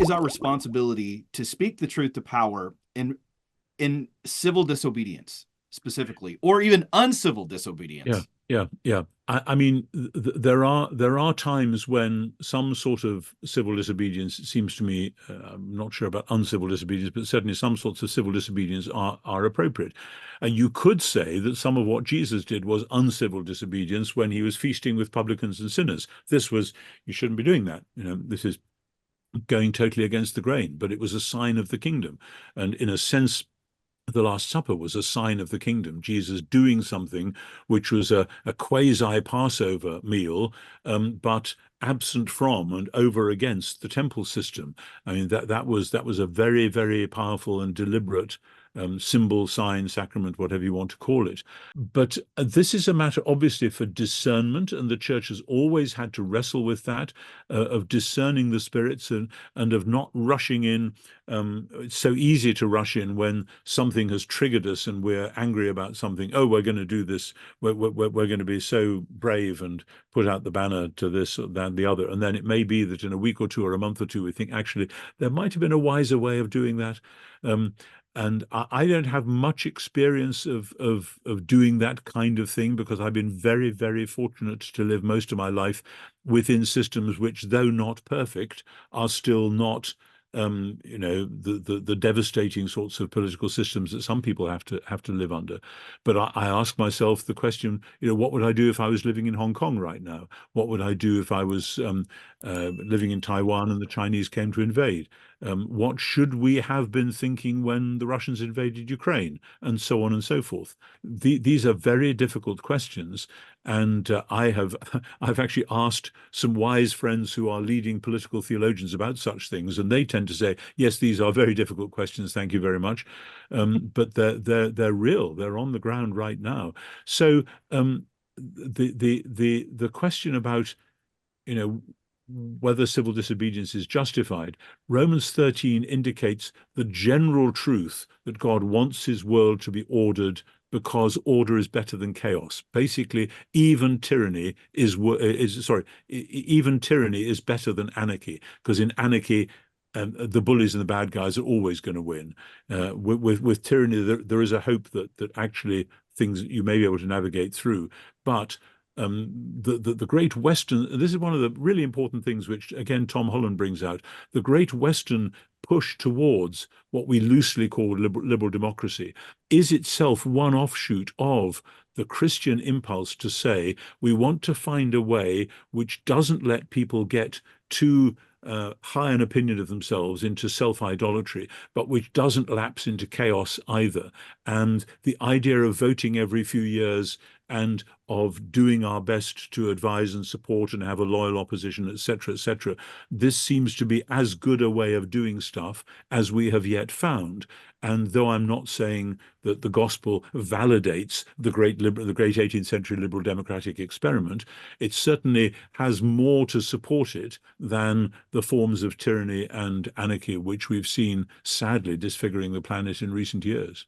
is our responsibility to speak the truth to power in civil disobedience specifically, or even uncivil Yeah, disobedience? yeah. I mean, there are times when some sort of civil disobedience seems to me, I'm not sure about uncivil disobedience, but certainly some sorts of civil disobedience are appropriate. And you could say that some of what Jesus did was uncivil disobedience when he was feasting with publicans and sinners. This was, you shouldn't be doing that. This is going totally against the grain, but it was a sign of the kingdom. And in a sense, the Last Supper was a sign of the kingdom, Jesus doing something which was a quasi-Passover meal, but absent from and over against the temple system. I mean, that was a very, very powerful and deliberate symbol, sign, sacrament, whatever you want to call it. But this is a matter, obviously, for discernment, and the church has always had to wrestle with that, of discerning the spirits and of not rushing in. It's so easy to rush in when something has triggered us and we're angry about something. Oh, we're going to do this. We're going to be so brave and put out the banner to this or that and the other. And then it may be that in a week or two or a month or two, we think, actually, there might have been a wiser way of doing that. And I don't have much experience of doing that kind of thing because I've been very, very fortunate to live most of my life within systems which, though not perfect, are still not the devastating sorts of political systems that some people have to live under. But I ask myself the question, what would I do if I was living in Hong Kong right now? What would I do if I was living in Taiwan and the Chinese came to invade? What should we have been thinking when the Russians invaded Ukraine, and so on and so forth? These are very difficult questions, and I've actually asked some wise friends who are leading political theologians about such things, and they tend to say, yes, these are very difficult questions. Thank you very much, but they're real. They're on the ground right now. So the question about whether civil disobedience is justified, Romans 13 indicates the general truth that God wants his world to be ordered because order is better than chaos. Basically, even tyranny is better than anarchy, because in anarchy, the bullies and the bad guys are always going to win. With tyranny, there is a hope that actually things you may be able to navigate through, but the Great Western, this is one of the really important things which, again, Tom Holland brings out, the Great Western push towards what we loosely call liberal democracy is itself one offshoot of the Christian impulse to say we want to find a way which doesn't let people get too high an opinion of themselves into self-idolatry, but which doesn't lapse into chaos either. And the idea of voting every few years and of doing our best to advise and support and have a loyal opposition, etc., etc. This seems to be as good a way of doing stuff as we have yet found. And though I'm not saying that the gospel validates the great 18th century liberal democratic experiment, it certainly has more to support it than the forms of tyranny and anarchy which we've seen sadly disfiguring the planet in recent years.